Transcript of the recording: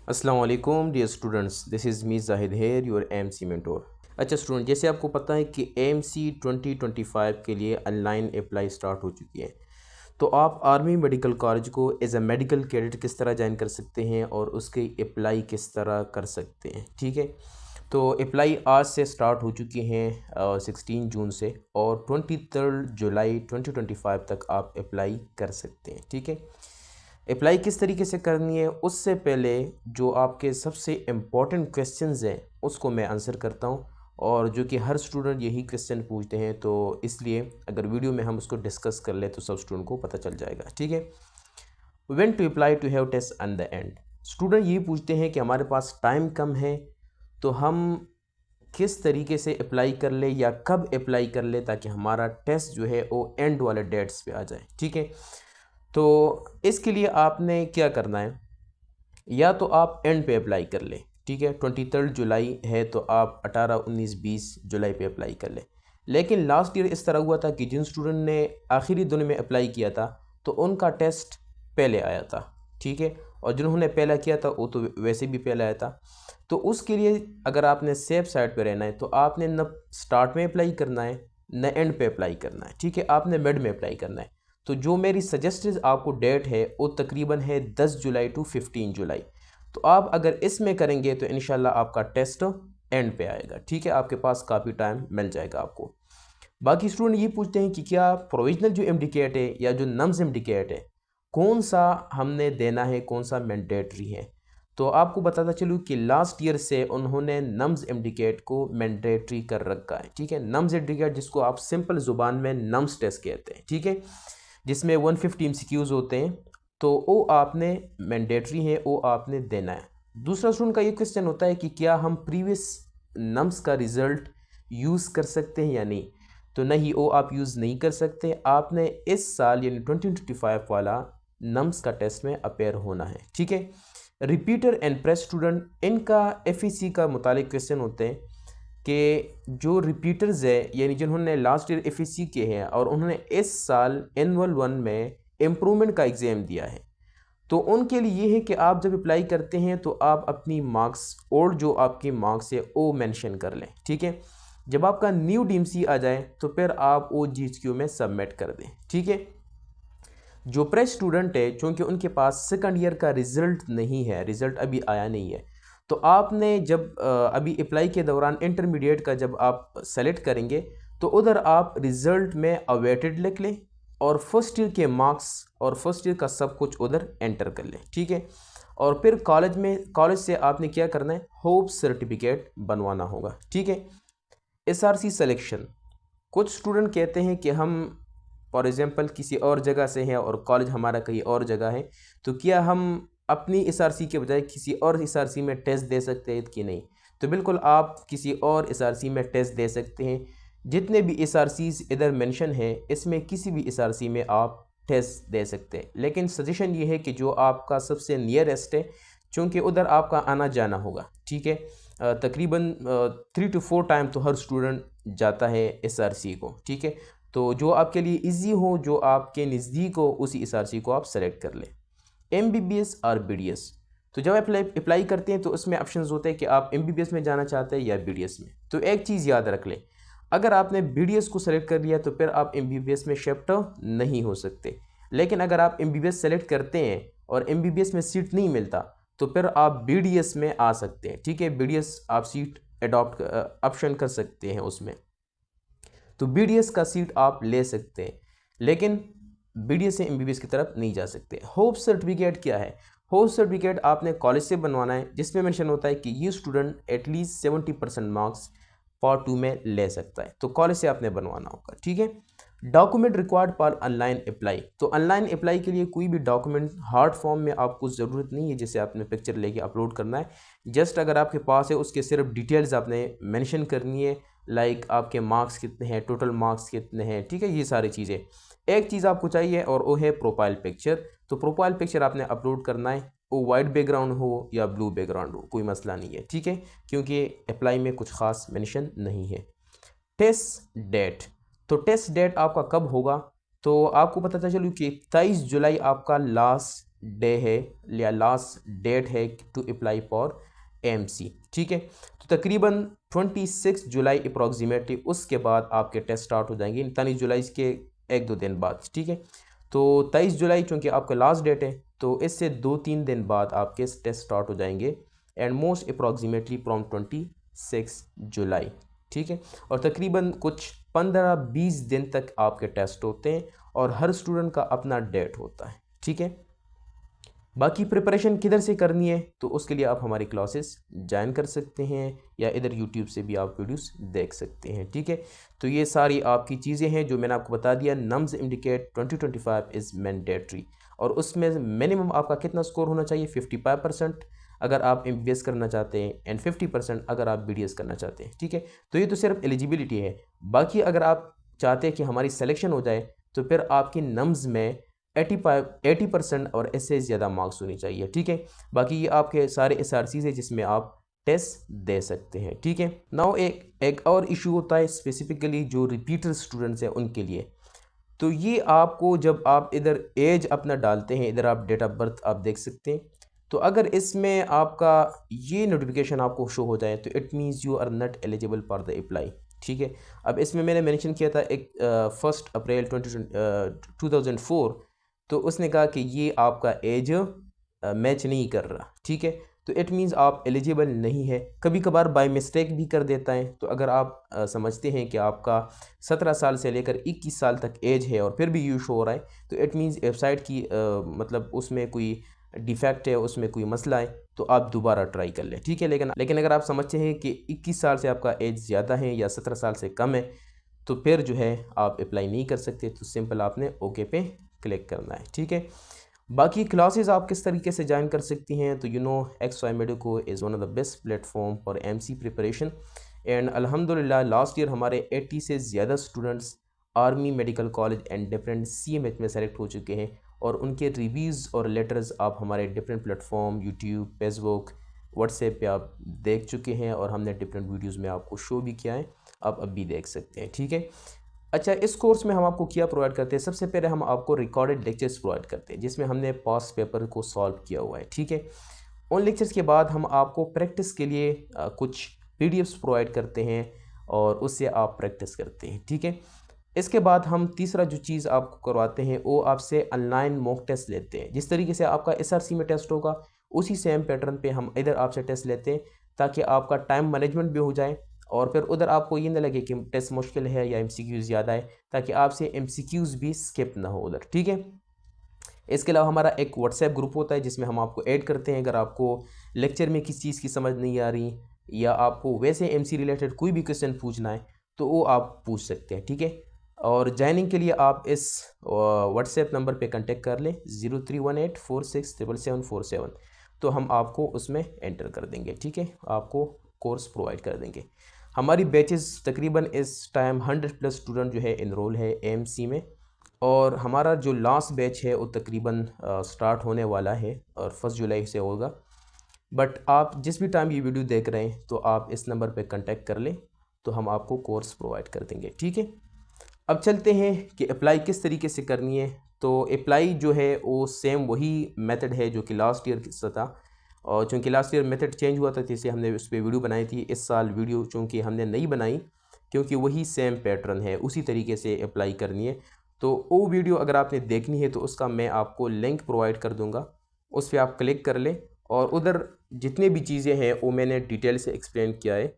अस्सलाम वालेकुम dear students, this is me Zahid here your MC mentor. अच्छा स्टूडेंट, जैसे आपको पता है कि एमसी 2025 के लिए ऑनलाइन अप्लाई स्टार्ट हो चुकी है। तो आप आर्मी मेडिकल कॉलेज को एज अ मेडिकल कैडेट किस तरह ज्वाइन कर सकते हैं और उसकी अप्लाई किस तरह कर सकते हैं, ठीक है। तो अप्लाई आज से स्टार्ट हो चुकी हैं 16 जून से, और 23 जुलाई 2025 तक आप अप्लाई कर सकते हैं, ठीक है। अप्लाई किस तरीके से करनी है उससे पहले जो आपके सबसे इम्पॉर्टेंट क्वेश्चंस हैं उसको मैं आंसर करता हूं, और जो कि हर स्टूडेंट यही क्वेश्चन पूछते हैं, तो इसलिए अगर वीडियो में हम उसको डिस्कस कर ले तो सब स्टूडेंट को पता चल जाएगा, ठीक है। When to apply to have test at the end. Student ये पूछते हैं कि हमारे पास टाइम कम है, तो हम किस तरीके से अप्लाई कर ले या कब अप्लाई कर ले ताकि हमारा टेस्ट जो है वो एंड वाले डेट्स पे आ जाए, ठीक है। तो इसके लिए आपने क्या करना है, या तो आप एंड पे अप्लाई कर लें, ठीक है। 23 जुलाई है तो आप 18, 19, 20 जुलाई पे अप्लाई कर लें। लेकिन लास्ट ईयर इस तरह हुआ था कि जिन स्टूडेंट ने आखिरी दिन में अप्लाई किया था तो उनका टेस्ट पहले आया था, ठीक है। और जिन्होंने पहला किया था वो तो वैसे भी पहले आया था। तो उसके लिए अगर आपने सेफ साइड पे रहना है तो आपने न स्टार्ट में अप्लाई करना है न एंड पे अप्लाई करना है, ठीक है। आपने मिड में अप्लाई करना है। तो जो मेरी सजेस्टेड आपको डेट है वो तकरीबन है 10 जुलाई टू 15 जुलाई। तो आप अगर इसमें करेंगे तो इंशाल्लाह आपका टेस्ट एंड पे आएगा, ठीक है। आपके पास काफ़ी टाइम मिल जाएगा आपको। बाकी स्टूडेंट ये पूछते हैं कि क्या प्रोविजनल जो एमडीकेट है या जो नम्स एमडीकेट है कौन सा हमने देना है, कौन सा मैंडेटरी है। तो आपको बताता चलूँ कि लास्ट ईयर से उन्होंने नम्स एमडीकेट को मैंडेटरी कर रखा है, ठीक है। नम्स एमडीकेट जिसको आप सिंपल ज़ुबान में नम्स टेस्ट कहते हैं, ठीक है, जिसमें 150 एमसीक्यूज़ होते हैं। तो वो आपने मैंडेटरी है, वो आपने देना है। दूसरा स्टूडेंट का ये क्वेश्चन होता है कि क्या हम प्रीवियस नम्स का रिज़ल्ट यूज़ कर सकते हैं या नहीं। तो नहीं, वो आप यूज़ नहीं कर सकते। आपने इस साल यानी 2025 वाला नम्स का टेस्ट में अपेयर होना है, ठीक है। रिपीटर एंड प्रेस स्टूडेंट, इनका एफईसी का मुतालिक क्वेश्चन होते हैं कि जो रिपीटर्स है यानी जिन्होंने लास्ट ईयर एफईसी किए हैं और उन्होंने इस साल एनुअल 1 में इम्प्रूवमेंट का एग्ज़ाम दिया है, तो उनके लिए ये है कि आप जब अप्लाई करते हैं तो आप अपनी मार्क्स और जो आपकी मार्क्स है वो मेंशन कर लें, ठीक है। जब आपका न्यू डीएमसी आ जाए तो फिर आप वो जीएचक्यू में सबमिट कर दें, ठीक है। जो प्रेस स्टूडेंट है चूँकि उनके पास सेकंड ईयर का रिज़ल्ट नहीं है, रिज़ल्ट अभी आया नहीं है, तो आपने जब अभी अप्लाई के दौरान इंटरमीडिएट का जब आप सेलेक्ट करेंगे तो उधर आप रिज़ल्ट में अवेटेड लिख लें और फर्स्ट ईयर के मार्क्स और फर्स्ट ईयर का सब कुछ उधर एंटर कर लें, ठीक है। और फिर कॉलेज से आपने क्या करना है, होप सर्टिफिकेट बनवाना होगा, ठीक है। एसआरसी सिलेक्शन, कुछ स्टूडेंट कहते हैं कि हम फॉर एग्ज़ाम्पल किसी और जगह से हैं और कॉलेज हमारा कहीं और जगह है, तो क्या हम अपनी एसआरसी के बजाय किसी और एसआरसी में टेस्ट दे सकते हैं कि नहीं। तो बिल्कुल आप किसी और एसआरसी में टेस्ट दे सकते हैं। जितने भी एसआरसीज़ इधर मेंशन है इसमें किसी भी एसआरसी में आप टेस्ट दे सकते हैं, लेकिन सजेशन ये है कि जो आपका सबसे नियरेस्ट है, चूँकि उधर आपका आना जाना होगा, ठीक है। तकरीबन 3 to 4 टाइम तो हर स्टूडेंट जाता है एसआरसी को, ठीक है। तो जो आपके लिए इजी हो, जो आपके नज़दीक हो, उसी एसआरसी को आप सेलेक्ट कर लें। एमबीबीएस और बीडीएस, तो जब अप्लाई करते हैं तो उसमें ऑप्शंस होते हैं कि आप एमबीबीएस में जाना चाहते हैं या बीडीएस में। तो एक चीज़ याद रख लें, अगर आपने बीडीएस को सेलेक्ट कर लिया तो फिर आप एमबीबीएस में शिफ्ट नहीं हो सकते। लेकिन अगर आप एमबीबीएस सेलेक्ट करते हैं और एमबीबीएस में सीट नहीं मिलता तो फिर आप बीडीएस में आ सकते हैं, ठीक है। बीडीएस आप सीट अडॉप्ट ऑप्शन कर सकते हैं उसमें, तो बीडीएस का सीट आप ले सकते हैं, लेकिन बीडीएस से एमबीबीएस की तरफ नहीं जा सकते। होप सर्टिफिकेट क्या है, होप सर्टिफिकेट आपने कॉलेज से बनवाना है, जिसमें मेंशन होता है कि ये स्टूडेंट एटलीस्ट 70% मार्क्स पार्ट 2 में ले सकता है, तो कॉलेज से आपने बनवाना होगा, ठीक है। Document required for online apply, तो ऑनलाइन अप्लाई के लिए कोई भी डॉक्यूमेंट हार्ड फॉर्म में आपको ज़रूरत नहीं है जैसे आपने पिक्चर लेके अपलोड करना है। जस्ट अगर आपके पास है उसके सिर्फ डिटेल्स आपने मेंशन करनी है, लाइक आपके मार्क्स कितने हैं, टोटल मार्क्स कितने हैं, ठीक है, ये सारी चीज़ें। एक चीज़ आपको चाहिए और वो है प्रोफाइल पिक्चर। तो प्रोफाइल पिक्चर आपने अपलोड करना है, वो वाइट बैकग्राउंड हो या ब्लू बैकग्राउंड हो, कोई मसला नहीं है, ठीक है, क्योंकि अप्लाई में कुछ ख़ास मेंशन नहीं है। टेस्ट डेट, तो टेस्ट डेट आपका कब होगा, तो आपको पता चलूँ कि 23 जुलाई आपका लास्ट डे है या लास्ट डेट है टू अप्लाई फॉर एएमसी। ठीक है, तो तकरीबन 26 जुलाई अप्रॉक्सीमेटली उसके बाद आपके टेस्ट स्टार्ट हो जाएंगे, 29 जुलाई के 1-2 दिन बाद। ठीक है, तो 23 जुलाई चूँकि आपका लास्ट डेट है, तो इससे 2-3 दिन बाद आपके टेस्ट स्टार्ट हो जाएंगे एंड मोस्ट अप्रॉक्सीमेटली फ्रॉम 26 जुलाई। ठीक है, और तकरीबन कुछ 15-20 दिन तक आपके टेस्ट होते हैं और हर स्टूडेंट का अपना डेट होता है। ठीक है, बाकी प्रिपरेशन किधर से करनी है तो उसके लिए आप हमारी क्लासेस ज्वाइन कर सकते हैं या इधर यूट्यूब से भी आप वीडियोस देख सकते हैं। ठीक है, तो ये सारी आपकी चीज़ें हैं जो मैंने आपको बता दिया। नम्स इंडिकेट 2025 इज़ मैंडेटरी और उसमें मिनिमम आपका कितना स्कोर होना चाहिए, 55% अगर आप MBBS करना चाहते हैं एंड 50% अगर आप BDS करना चाहते हैं। ठीक है, तो ये तो सिर्फ एलिजिबिलिटी है। बाकी अगर आप चाहते हैं कि हमारी सिलेक्शन हो जाए तो फिर आपकी नम्स में 80% और इससे ज़्यादा मार्क्स होनी चाहिए। ठीक है, बाकी ये आपके सारे SRCs है जिसमें आप टेस्ट दे सकते हैं। ठीक है, नाउ एक और इशू होता है स्पेसिफिकली जो रिपीटर स्टूडेंट्स हैं उनके लिए। तो ये आपको जब आप इधर एज अपना डालते हैं, इधर आप डेट ऑफ बर्थ आप देख सकते हैं, तो अगर इसमें आपका ये नोटिफिकेशन आपको शो हो जाए तो it means you are not eligible for the apply. ठीक है, अब इसमें मैंने मेंशन किया था 1 अप्रैल 2004, तो उसने कहा कि ये आपका एज मैच नहीं कर रहा। ठीक है, तो इट मीन्स आप एलिजिबल नहीं है। कभी कभार बाय मिस्टेक भी कर देता है, तो अगर आप समझते हैं कि आपका 17 साल से लेकर 21 साल तक एज है और फिर भी यूज हो रहा है, तो इट मीन्स वेबसाइट की मतलब उसमें कोई डिफेक्ट है, उसमें कोई मसला है, तो आप दोबारा ट्राई कर लें। ठीक है, लेकिन अगर आप समझते हैं कि 21 साल से आपका एज ज़्यादा है या 17 साल से कम है, तो फिर जो है आप अप्लाई नहीं कर सकते, तो सिंपल आपने ओके पे क्लिक करना है। ठीक है, बाकी क्लासेस आप किस तरीके से ज्वाइन कर सकती हैं, तो XY Medico is one of the best platform for MC preparation and अल्हम्दुलिल्लाह लास्ट ईयर हमारे 80 से ज़्यादा students army medical college and different CMH में सेलेक्ट हो चुके हैं और उनके रिव्यूज़ और लेटर्स आप हमारे different platform YouTube, Facebook, WhatsApp पे आप देख चुके हैं और हमने डिफरेंट वीडियोज़ में आपको शो भी किया है, आप अब भी देख सकते हैं। ठीक है, अच्छा, इस कोर्स में हम आपको क्या प्रोवाइड करते हैं, सबसे पहले हम आपको रिकॉर्डेड लेक्चर्स प्रोवाइड करते हैं जिसमें हमने पास्ट पेपर को सॉल्व किया हुआ है। ठीक है, उन लेक्चर्स के बाद हम आपको प्रैक्टिस के लिए कुछ PDFs प्रोवाइड करते हैं और उससे आप प्रैक्टिस करते हैं। ठीक है, इसके बाद हम तीसरा जो चीज़ आपको करवाते हैं वो आपसे ऑनलाइन मॉक टेस्ट लेते हैं। जिस तरीके से आपका SRC में टेस्ट होगा उसी सेम पैटर्न पे हम इधर आपसे टेस्ट लेते हैं ताकि आपका टाइम मैनेजमेंट भी हो जाए और फिर उधर आपको ये ना लगे कि टेस्ट मुश्किल है या MCQs ज़्यादा है, ताकि आपसे MCQs भी स्किप ना हो उधर। ठीक है, इसके अलावा हमारा एक व्हाट्सएप ग्रुप होता है जिसमें हम आपको ऐड करते हैं। अगर आपको लेक्चर में किस चीज़ की समझ नहीं आ रही या आपको वैसे MC रिलेटेड कोई भी क्वेश्चन पूछना है तो वो आप पूछ सकते हैं। ठीक है, और ज्वाइनिंग के लिए आप इस व्हाट्सएप नंबर पे कांटेक्ट कर लें 0318467747, तो हम आपको उसमें एंटर कर देंगे। ठीक है, आपको कोर्स प्रोवाइड कर देंगे। हमारी बैचेस तकरीबन इस टाइम 100+ स्टूडेंट जो है इनरोल है AMC में और हमारा जो लास्ट बैच है वो तकरीबन स्टार्ट होने वाला है और 1 जुलाई से होगा। बट आप जिस भी टाइम ये वीडियो देख रहे हैं तो आप इस नंबर पे कांटेक्ट कर लें तो हम आपको कोर्स प्रोवाइड कर देंगे। ठीक है, अब चलते हैं कि अप्लाई किस तरीके से करनी है। तो अप्लाई जो है वो सेम वही मेथड है जो कि लास्ट ईयर का था और चूँकि लास्ट ईयर मेथड चेंज हुआ था तो इसे हमने उस पर वीडियो बनाई थी। इस साल वीडियो चूँकि हमने नहीं बनाई क्योंकि वही सेम पैटर्न है, उसी तरीके से अप्लाई करनी है। तो वो वीडियो अगर आपने देखनी है तो उसका मैं आपको लिंक प्रोवाइड कर दूँगा, उस पर आप क्लिक कर लें और उधर जितने भी चीज़ें हैं वो मैंने डिटेल से एक्सप्लेन किया है